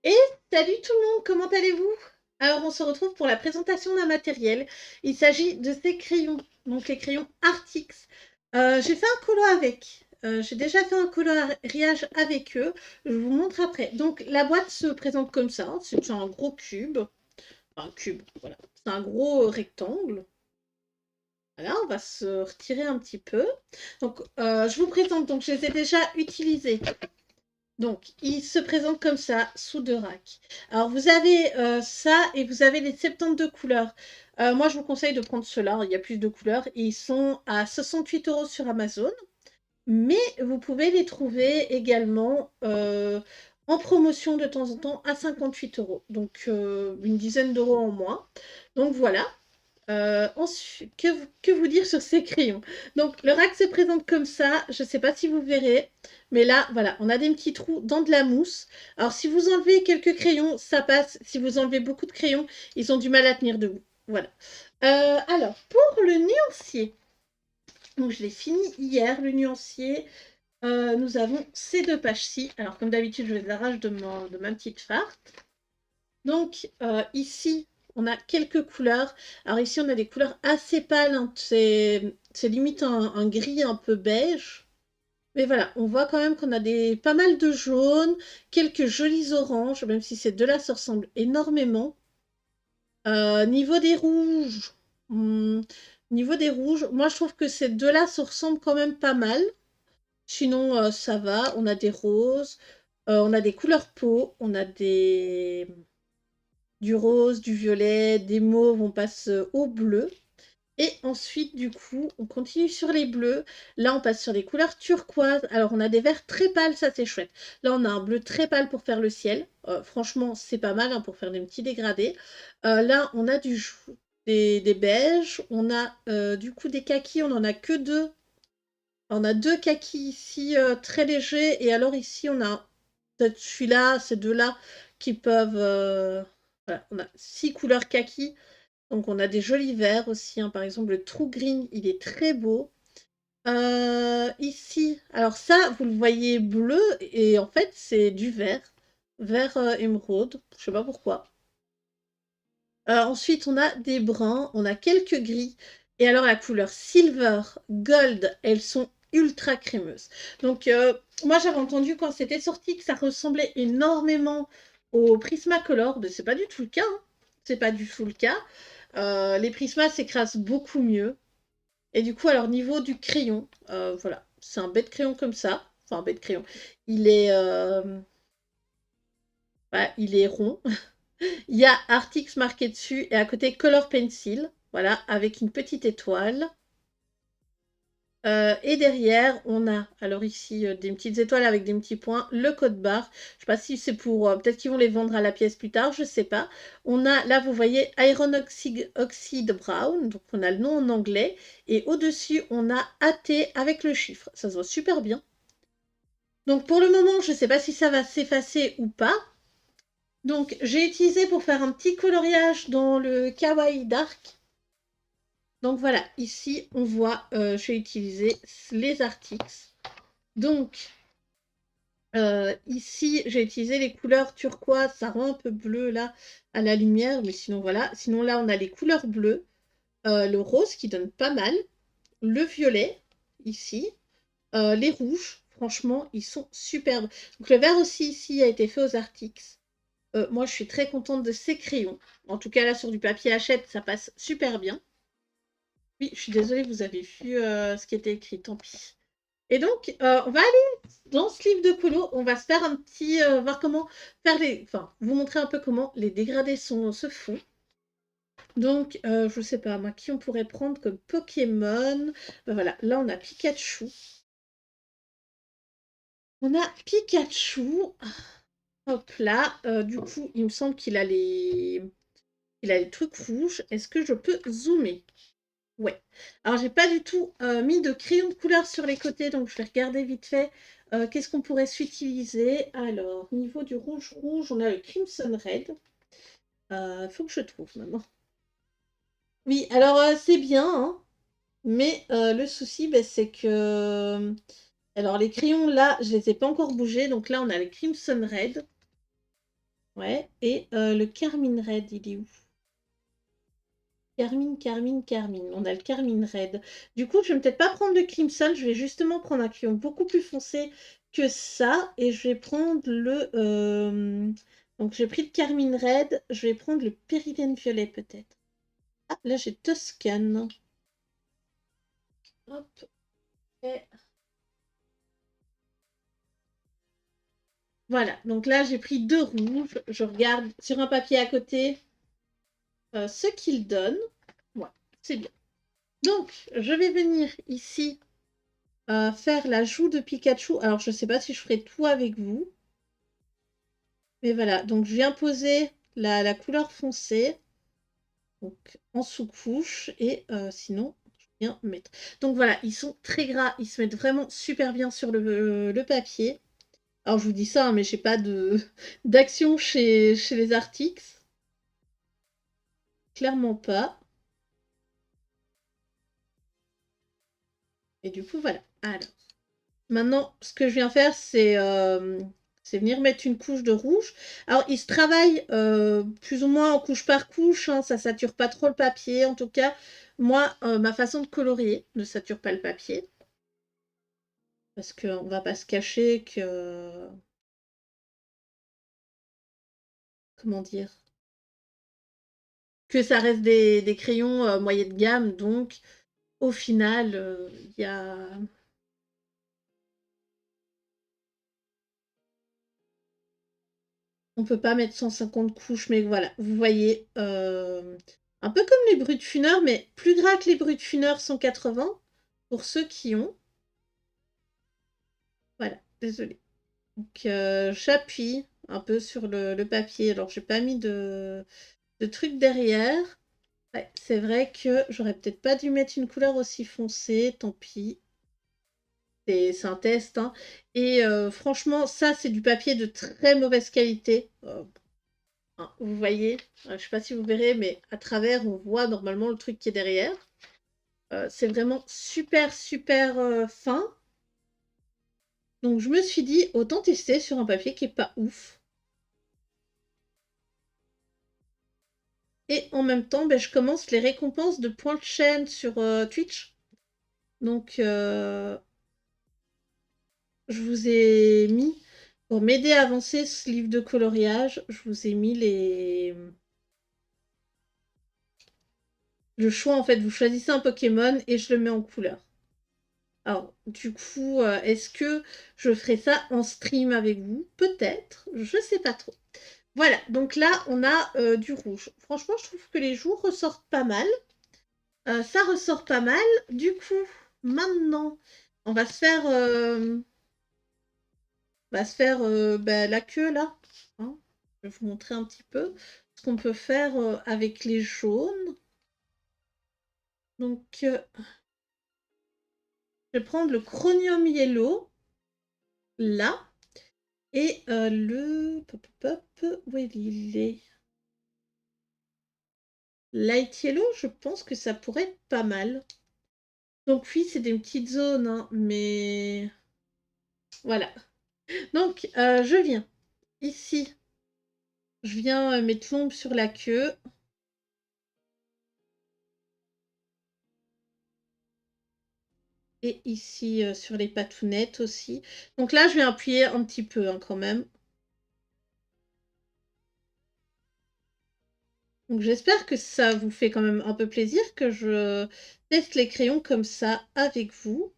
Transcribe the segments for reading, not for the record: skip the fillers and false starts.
Et salut tout le monde, comment allez-vous? Alors on se retrouve pour la présentation d'un matériel. Il s'agit de ces crayons, donc les crayons Artix. J'ai fait un colo avec. J'ai déjà fait un coloriage avec eux. Je vous montre après. Donc la boîte se présente comme ça. C'est un gros cube. Enfin, un cube, voilà. C'est un gros rectangle. Voilà, on va se retirer un petit peu. Donc je vous présente. Donc je les ai déjà utilisés. Donc, il se présente comme ça, sous deux racks. Alors, vous avez ça et vous avez les 72 couleurs. Moi, je vous conseille de prendre ceux-là. Il y a plus de couleurs. Et ils sont à 68 € sur Amazon. Mais vous pouvez les trouver également en promotion de temps en temps à 58 €. Donc, une dizaine d'euros en moins. Donc, voilà. Ensuite, que vous dire sur ces crayons? Donc, le rack se présente comme ça. Je ne sais pas si vous verrez, mais là, voilà, on a des petits trous dans de la mousse. Alors, si vous enlevez quelques crayons, ça passe. Si vous enlevez beaucoup de crayons, ils ont du mal à tenir debout. Voilà. Alors, pour le nuancier, donc je l'ai fini hier, le nuancier. Nous avons ces deux pages-ci. Alors, comme d'habitude, je les arrache de ma petite farte. Donc, ici, on a quelques couleurs. Alors ici, on a des couleurs assez pâles, hein. C'est limite un gris un peu beige. Mais voilà, on voit quand même qu'on a pas mal de jaunes, quelques jolis oranges, même si ces deux-là se ressemblent énormément. Niveau des rouges, hmm, niveau des rouges, moi je trouve que ces deux-là se ressemblent quand même pas mal. Sinon, ça va. On a des roses, on a des couleurs peau, on a du rose, du violet, des mauves, on passe au bleu. Et ensuite, du coup, on continue sur les bleus. Là, on passe sur les couleurs turquoises. Alors, on a des verts très pâles, ça c'est chouette. Là, on a un bleu très pâle pour faire le ciel. Franchement, c'est pas mal hein, pour faire des petits dégradés. Là, on a des beiges. On a du coup des kakis, on en a que deux. On a deux kakis ici très légers. Et alors ici, on a peut-être celui-là, ces deux-là qui peuvent... voilà, on a 6 couleurs kaki. Donc on a des jolis verts aussi, hein. Par exemple, le True Green, il est très beau. Ici, alors ça, vous le voyez bleu, et en fait, c'est du vert. Vert émeraude, je sais pas pourquoi. Ensuite, on a des bruns, on a quelques gris. Et alors, la couleur Silver, Gold, elles sont ultra crémeuses. Donc, moi, j'avais entendu quand c'était sorti que ça ressemblait énormément au Prismacolor. Mais c'est pas du tout le cas, hein. C'est pas du tout le cas. Les Prismas s'écrasent beaucoup mieux. Et du coup, alors, niveau du crayon, voilà, c'est un bête crayon comme ça. Enfin, un bête crayon. Il est, ouais, il est rond. Il y a Artix marqué dessus et à côté Color Pencil, voilà, avec une petite étoile. Et derrière, on a, alors ici, des petites étoiles avec des petits points, le code barre. Je ne sais pas si c'est pour, peut-être qu'ils vont les vendre à la pièce plus tard, je ne sais pas. On a, là, vous voyez, Iron Oxide Brown, donc on a le nom en anglais. Et au-dessus, on a AT avec le chiffre. Ça se voit super bien. Donc pour le moment, je ne sais pas si ça va s'effacer ou pas. Donc j'ai utilisé pour faire un petit coloriage dans le Kawaii Dark. Donc voilà, ici on voit, j'ai utilisé les Artix. Donc ici j'ai utilisé les couleurs turquoise, ça rend un peu bleu là à la lumière, mais sinon voilà. Sinon là on a les couleurs bleues, le rose qui donne pas mal, le violet ici, les rouges, franchement ils sont superbes. Donc le vert aussi ici a été fait aux Artix. Moi je suis très contente de ces crayons. En tout cas là sur du papier Hachette ça passe super bien. Oui, je suis désolée, vous avez vu ce qui était écrit, tant pis. Et donc, on va aller dans ce livre de colo, on va se faire un petit, voir comment faire enfin, vous montrer un peu comment les dégradés se font. Donc, je sais pas, moi, qui on pourrait prendre comme Pokémon? Ben voilà, là, on a Pikachu. On a Pikachu. Hop là, du coup, il me semble il a les trucs rouges. Est-ce que je peux zoomer? Ouais. Alors, j'ai pas du tout mis de crayon de couleur sur les côtés, donc je vais regarder vite fait qu'est-ce qu'on pourrait s'utiliser. Alors, niveau du rouge, on a le Crimson Red. Faut que je trouve maintenant. Oui, alors c'est bien, hein, mais le souci, ben, c'est que... alors, les crayons, là, je les ai pas encore bougés, donc là, on a le Crimson Red. Ouais, et le Carmine Red, il est où? Carmine. On a le Carmine Red. Du coup, je vais peut-être pas prendre le Crimson, je vais justement prendre un crayon beaucoup plus foncé que ça. Et je vais prendre le... Donc, j'ai pris le Carmine Red, je vais prendre le Péridène Violet peut-être. Ah, là, j'ai Toscan. Hop. Et... Voilà, donc là, j'ai pris deux rouges. Je regarde sur un papier à côté ce qu'il donne. Ouais, c'est bien. Donc, je vais venir ici faire la joue de Pikachu. Alors, je ne sais pas si je ferai tout avec vous. Mais voilà, donc je viens poser la couleur foncée donc, en sous-couche. Et sinon, je viens mettre. Donc voilà, ils sont très gras. Ils se mettent vraiment super bien sur le papier. Alors, je vous dis ça, hein, mais je n'ai pas d'action chez les Arctics. Clairement pas. Et du coup, voilà. Alors, maintenant, ce que je viens faire, c'est venir mettre une couche de rouge. Alors, il se travaille plus ou moins en couche par couche. Hein, ça sature pas trop le papier. En tout cas, moi, ma façon de colorier ne sature pas le papier. Parce qu'on ne va pas se cacher que... Comment dire? Que ça reste des crayons moyenne de gamme. Donc, au final, il y a... On peut pas mettre 150 couches, mais voilà, vous voyez, un peu comme les brutes funeurs, mais plus gras que les brutes funeurs 180, pour ceux qui ont. Voilà, désolé. Donc, j'appuie un peu sur le papier. Alors, j'ai pas mis de truc derrière. Ouais, c'est vrai que j'aurais peut-être pas dû mettre une couleur aussi foncée, tant pis. C'est un test, hein. Et franchement, ça, c'est du papier de très mauvaise qualité. Hein, vous voyez, je ne sais pas si vous verrez, mais à travers, on voit normalement le truc qui est derrière. C'est vraiment super, super fin. Donc, je me suis dit, autant tester sur un papier qui est pas ouf. Et en même temps, ben, je commence les récompenses de points de chaîne sur Twitch. Donc, je vous ai mis, pour m'aider à avancer ce livre de coloriage, je vous ai mis le choix, en fait, vous choisissez un Pokémon et je le mets en couleur. Alors, du coup, est-ce que je ferai ça en stream avec vous? Peut-être, je sais pas trop. Voilà, donc là, on a du rouge. Franchement, je trouve que les joues ressortent pas mal. Ça ressort pas mal. Du coup, maintenant, on va se faire, bah, la queue, là. Hein, je vais vous montrer un petit peu ce qu'on peut faire avec les jaunes. Donc, je vais prendre le Chromium Yellow, là. Et le... Où il est? Light Yellow, je pense que ça pourrait être pas mal. Donc oui, c'est des petites zones, hein, mais... Voilà. Donc, je viens ici. Je viens mettre l'ombre sur la queue. Et ici, sur les patounettes aussi. Donc là, je vais appuyer un petit peu, hein, quand même. Donc j'espère que ça vous fait quand même un peu plaisir que je teste les crayons comme ça avec vous.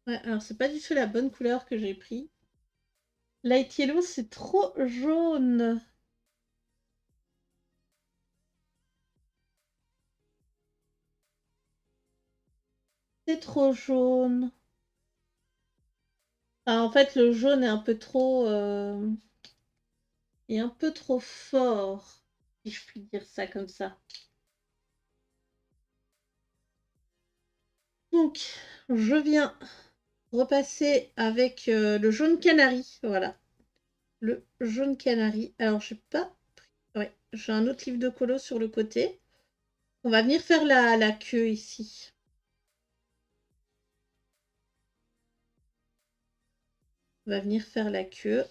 Ouais, alors c'est pas du tout la bonne couleur que j'ai pris. Light Yellow, c'est trop jaune. C'est trop jaune. Ah, en fait, le jaune est un peu trop... est un peu trop fort, si je puis dire ça comme ça. Donc, je viens repasser avec le jaune canari. Voilà, le jaune canari. Alors, j'ai pas... Ouais, j'ai un autre livre de colo sur le côté. On va venir faire la queue ici. On va venir faire la queue.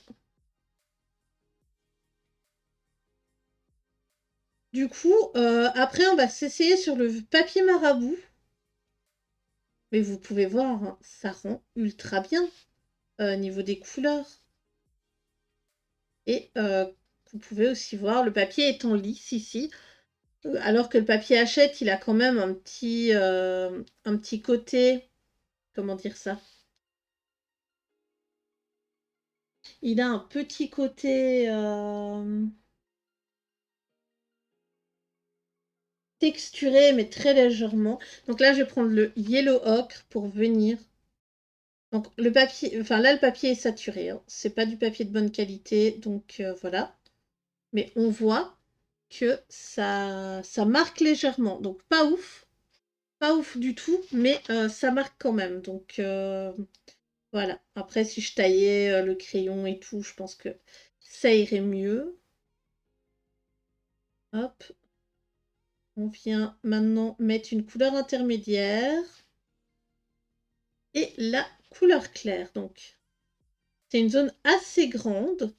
Du coup, après, on va s'essayer sur le papier marabout. Mais vous pouvez voir, hein, ça rend ultra bien au niveau des couleurs. Et vous pouvez aussi voir, le papier est en lisse ici. Alors que le papier Hachette, il a quand même un petit côté... Comment dire ça? Il a un petit côté texturé, mais très légèrement. Donc là, je vais prendre le Yellow Ocre pour venir. Donc le papier, enfin là, le papier est saturé, hein. C'est pas du papier de bonne qualité, donc voilà. Mais on voit que ça marque légèrement. Donc pas ouf du tout, mais ça marque quand même. Donc voilà. Après, si je taillais le crayon et tout, je pense que ça irait mieux. Hop. On vient maintenant mettre une couleur intermédiaire. Et la couleur claire, donc. C'est une zone assez grande.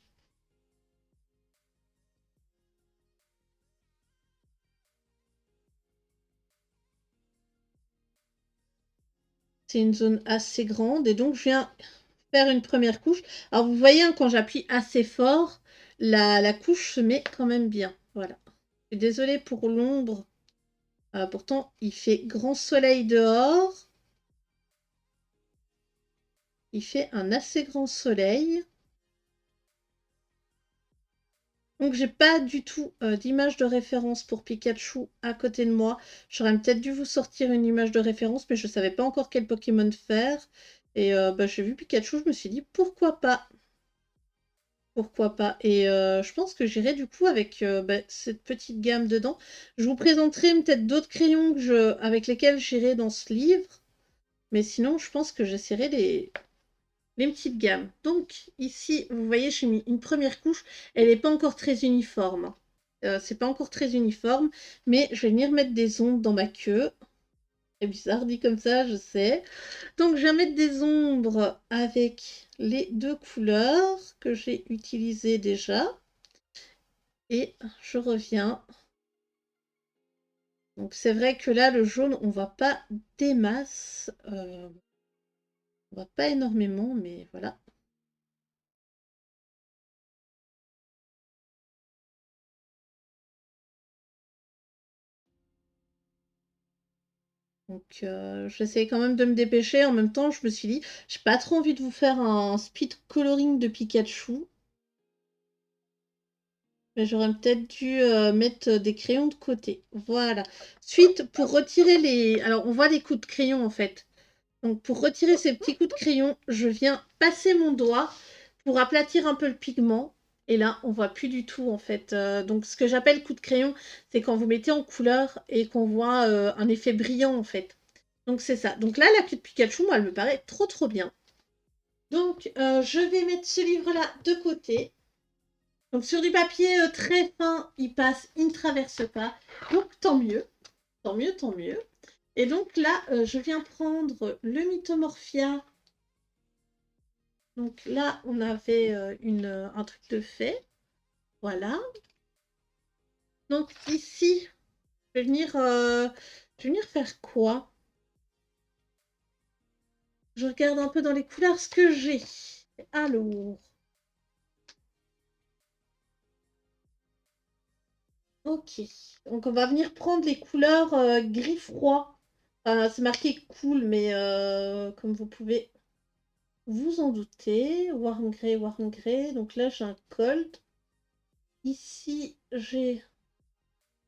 C'est une zone assez grande et donc je viens faire une première couche. Alors vous voyez, hein, quand j'appuie assez fort, la couche se met quand même bien. Voilà. Je suis désolée pour l'ombre. Pourtant, il fait grand soleil dehors. Il fait un assez grand soleil. Donc j'ai pas du tout d'image de référence pour Pikachu à côté de moi. J'aurais peut-être dû vous sortir une image de référence, mais je savais pas encore quel Pokémon faire. Et j'ai vu Pikachu, je me suis dit pourquoi pas. Pourquoi pas. Et je pense que j'irai du coup avec cette petite gamme dedans. Je vous présenterai peut-être d'autres crayons avec lesquels j'irai dans ce livre. Mais sinon, je pense que j'essaierai les petites gammes. Donc ici, vous voyez, j'ai mis une première couche. Elle n'est pas encore très uniforme. C'est pas encore très uniforme, mais je vais venir mettre des ombres dans ma queue. C'est bizarre dit comme ça, je sais. Donc je vais mettre des ombres avec les deux couleurs que j'ai utilisées déjà. Et je reviens. Donc c'est vrai que là, le jaune, on voit pas des masses. On voit pas énormément, mais voilà. Donc j'essaie quand même de me dépêcher. En même temps, je me suis dit, j'ai pas trop envie de vous faire un speed coloring de Pikachu. Mais j'aurais peut-être dû mettre des crayons de côté. Voilà. Ensuite, pour retirer les... Alors, on voit des coups de crayon, en fait. Donc, pour retirer ces petits coups de crayon, je viens passer mon doigt pour aplatir un peu le pigment. Et là, on voit plus du tout, en fait. Donc, ce que j'appelle coup de crayon, c'est quand vous mettez en couleur et qu'on voit un effet brillant, en fait. Donc, c'est ça. Donc là, la queue de Pikachu, moi, elle me paraît trop, trop bien. Donc, je vais mettre ce livre-là de côté. Donc sur du papier très fin, il ne traverse pas. Donc tant mieux, tant mieux, tant mieux. Et donc là, je viens prendre le Mythomorphia. Donc là, on avait un truc de fait. Voilà. Donc ici, je vais venir faire quoi? Je regarde un peu dans les couleurs ce que j'ai. Alors, ok. Donc on va venir prendre les couleurs gris froid. C'est marqué cool, mais comme vous pouvez vous en doutez, Warm Grey. Donc là, j'ai un cold. Ici, j'ai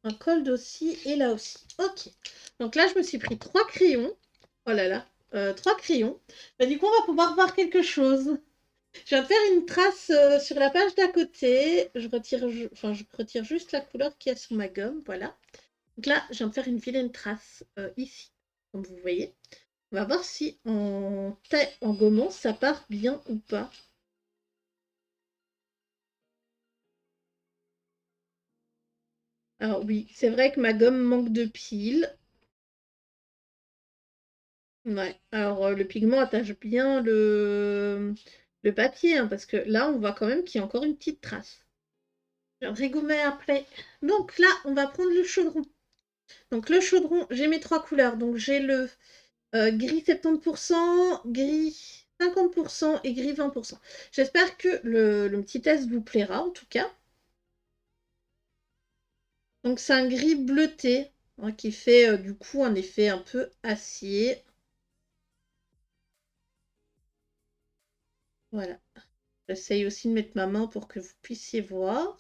un cold aussi. Et là aussi. Ok. Donc là, je me suis pris 3 crayons. Oh là là. 3 crayons. Bah, du coup, on va pouvoir voir quelque chose. Je viens de faire une trace sur la page d'à côté. Je retire juste la couleur qu'il y a sur ma gomme. Voilà. Donc là, je viens de faire une vilaine trace ici. Comme vous voyez. On va voir si en gommant, ça part bien ou pas. Alors oui, c'est vrai que ma gomme manque de piles. Ouais. Alors le pigment attache bien le papier, hein, parce que là, on voit quand même qu'il y a encore une petite trace. Je rigomais après. Donc là, on va prendre le chaudron. Donc le chaudron, j'ai mes 3 couleurs. Donc j'ai le gris 70%, gris 50% et gris 20%. J'espère que le petit test vous plaira en tout cas. Donc c'est un gris bleuté hein, qui fait du coup un effet un peu acier. Voilà. J'essaye aussi de mettre ma main pour que vous puissiez voir.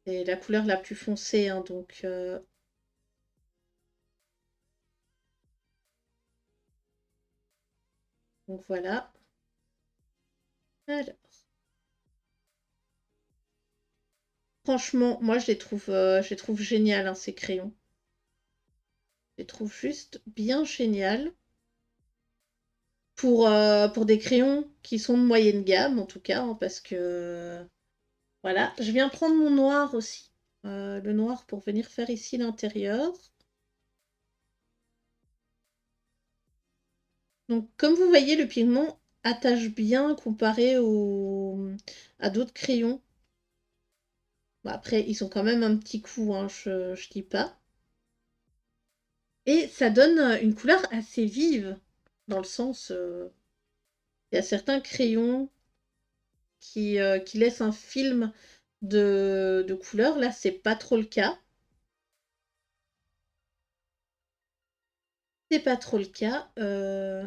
C'est la couleur la plus foncée, hein, donc voilà. Alors, franchement, moi je les trouve géniales, hein, ces crayons. Je les trouve juste bien géniales. Pour des crayons qui sont de moyenne gamme, en tout cas, hein, parce que voilà. Je viens prendre mon noir aussi. Le noir pour venir faire ici l'intérieur. Donc, comme vous voyez, le pigment attache bien comparé à d'autres crayons. Bon, après, ils ont quand même un petit coup, hein, je dis pas. Et ça donne une couleur assez vive, dans le sens, il y a certains crayons qui laissent un film de couleur. Là, c'est pas trop le cas. C'est pas trop le cas.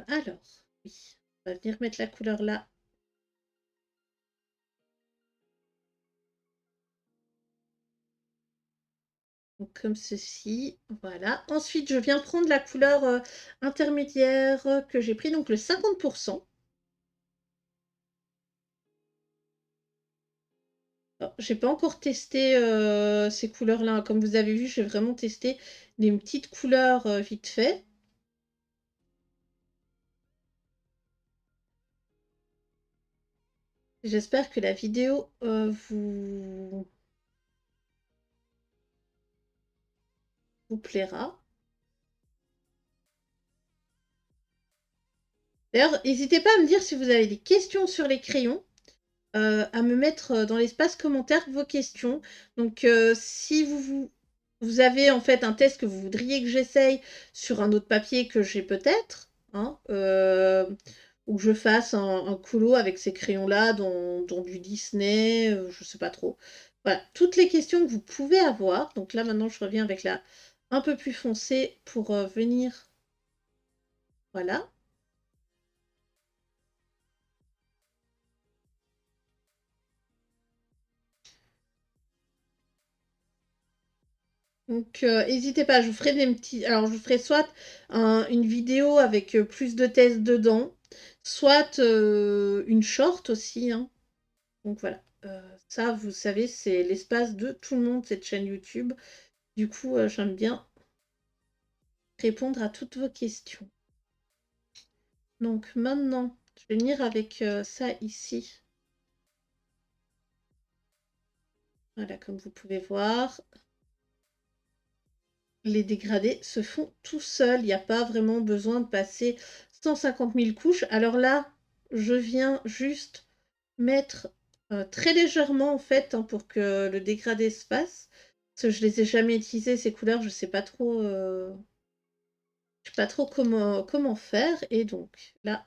Alors, oui, on va venir mettre la couleur là. Donc, comme ceci, voilà. Ensuite, je viens prendre la couleur intermédiaire que j'ai pris, donc le 50%. J'ai pas encore testé ces couleurs-là. Comme vous avez vu, j'ai vraiment testé des petites couleurs vite fait. J'espère que la vidéo vous plaira. D'ailleurs, n'hésitez pas à me dire si vous avez des questions sur les crayons, à me mettre dans l'espace commentaire vos questions. Donc, si vous avez en fait un test que vous voudriez que j'essaye sur un autre papier que j'ai peut-être, hein, ou que je fasse un colo avec ces crayons-là dans du Disney, je sais pas trop. Voilà, toutes les questions que vous pouvez avoir. Donc là, maintenant, je reviens avec la un peu plus foncée pour venir. Voilà. Donc, n'hésitez pas, je vous ferai des petits. Alors, je vous ferai soit une vidéo avec plus de tests dedans, soit une short aussi, hein. Donc, voilà. Ça, vous savez, c'est l'espace de tout le monde, cette chaîne YouTube. Du coup, j'aime bien répondre à toutes vos questions. Donc, maintenant, je vais venir avec ça ici. Voilà, comme vous pouvez voir. Les dégradés se font tout seuls. Il n'y a pas vraiment besoin de passer 150 000 couches. Alors là, je viens juste mettre très légèrement en fait hein, pour que le dégradé se fasse. Parce que je les ai jamais utilisées ces couleurs, je sais pas trop, je sais pas trop comment faire. Et donc là,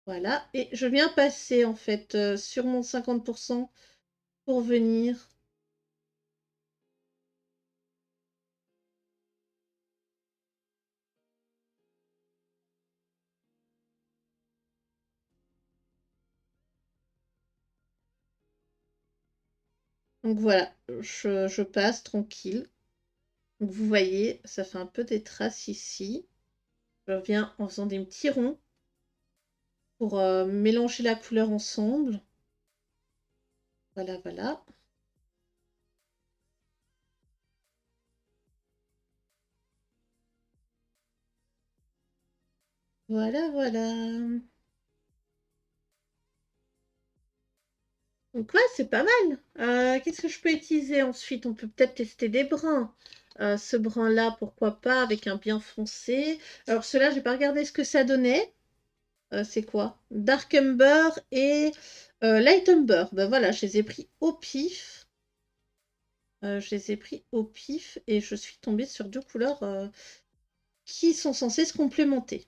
voilà. Et je viens passer en fait sur mon 50% pour venir. Donc voilà, je passe tranquille. Donc vous voyez, ça fait un peu des traces ici. Je viens en faisant des petits ronds pour mélanger la couleur ensemble. Voilà, voilà. Voilà, voilà. Donc ouais, c'est pas mal. Qu'est-ce que je peux utiliser ensuite? On peut peut-être tester des brins. Ce brin-là, pourquoi pas, avec un bien foncé. Alors ceux-là, j'ai pas regardé ce que ça donnait. C'est quoi? Dark Umber et Light Umber. Ben voilà, je les ai pris au pif. Je les ai pris au pif et je suis tombée sur deux couleurs qui sont censées se complémenter.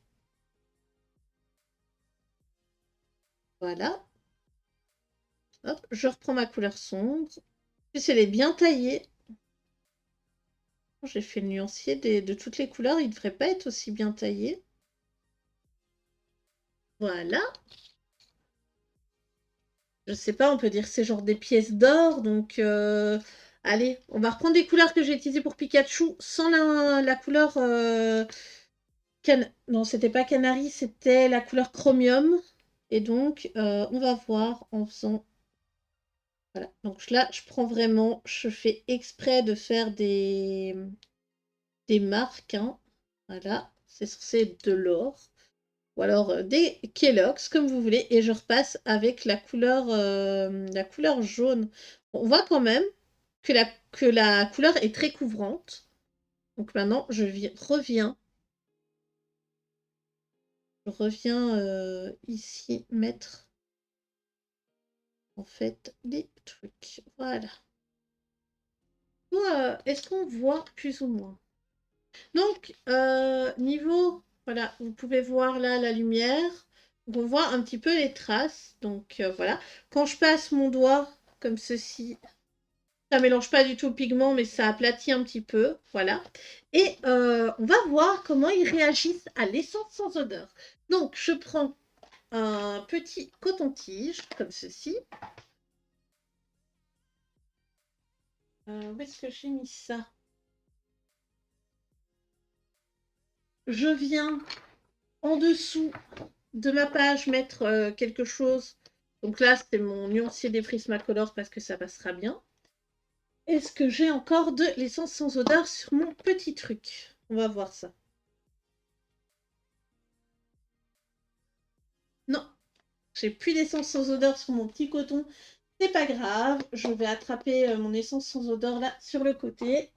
Voilà. Hop, je reprends ma couleur sombre. En plus, elle est bien taillée. J'ai fait le nuancier de toutes les couleurs. Il ne devrait pas être aussi bien taillé. Voilà. Je sais pas, on peut dire que c'est genre des pièces d'or. Donc, allez, on va reprendre des couleurs que j'ai utilisées pour Pikachu sans la couleur... Non, c'était pas Canary, c'était la couleur Chromium. Et donc, on va voir en faisant... Voilà, donc là, je prends vraiment... Je fais exprès de faire des marques. Hein. Voilà, c'est censé être de l'or. Ou alors des Kellogg's, comme vous voulez. Et je repasse avec la couleur jaune. On voit quand même que la couleur est très couvrante. Donc maintenant, je reviens ici mettre en fait les trucs. Voilà. Est-ce qu'on voit plus ou moins? Donc, niveau, voilà, vous pouvez voir là la lumière. Donc, on voit un petit peu les traces. Donc, voilà. Quand je passe mon doigt comme ceci, ça mélange pas du tout le pigment, mais ça aplatit un petit peu. Voilà. Et on va voir comment ils réagissent à l'essence sans odeur. Donc, je prends un petit coton-tige comme ceci. Où est-ce que j'ai mis ça? Je viens en dessous de ma page mettre quelque chose. Donc là, c'est mon nuancier des Prismacolor parce que ça passera bien. Est-ce que j'ai encore de l'essence sans odeur sur mon petit truc? On va voir ça. Non, j'ai plus d'essence sans odeur sur mon petit coton. C'est pas grave, je vais attraper mon essence sans odeur là sur le côté.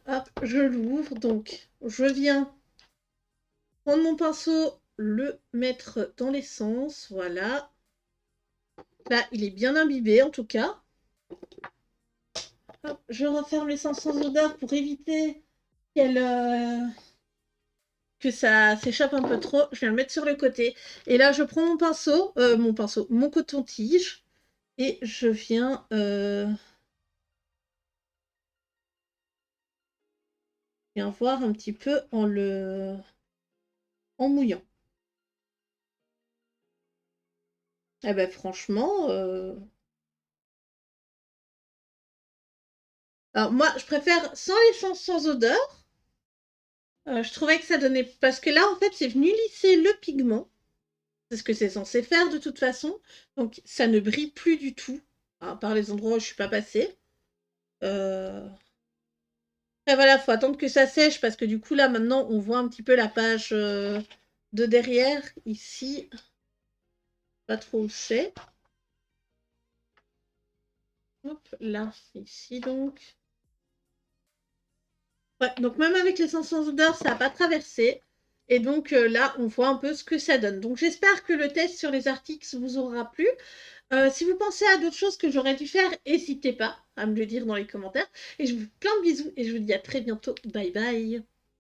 Hop, je l'ouvre. Donc, je viens prendre mon pinceau, le mettre dans l'essence. Voilà. Là, il est bien imbibé en tout cas. Hop, je referme l'essence sans odeur pour éviter que ça s'échappe un peu trop. Je viens le mettre sur le côté. Et là, je prends mon coton-tige. Et je viens voir un petit peu en mouillant. Eh ben franchement... Alors moi, je préfère sans l'essence sans odeur. Je trouvais que ça donnait... Parce que là, en fait, c'est venu lisser le pigment. C'est ce que c'est censé faire de toute façon. Donc, ça ne brille plus du tout. À part les endroits où je ne suis pas passée. Après, voilà, il faut attendre que ça sèche. Parce que du coup, là, maintenant, on voit un petit peu la page de derrière. Ici. Pas trop où c'est. Hop, là, ici donc. Ouais, donc même avec l'essence sans odeur, ça n'a pas traversé. Et donc là, on voit un peu ce que ça donne. Donc j'espère que le test sur les Arctics vous aura plu. Si vous pensez à d'autres choses que j'aurais dû faire, n'hésitez pas à me le dire dans les commentaires. Et je vous fais plein de bisous et je vous dis à très bientôt. Bye bye.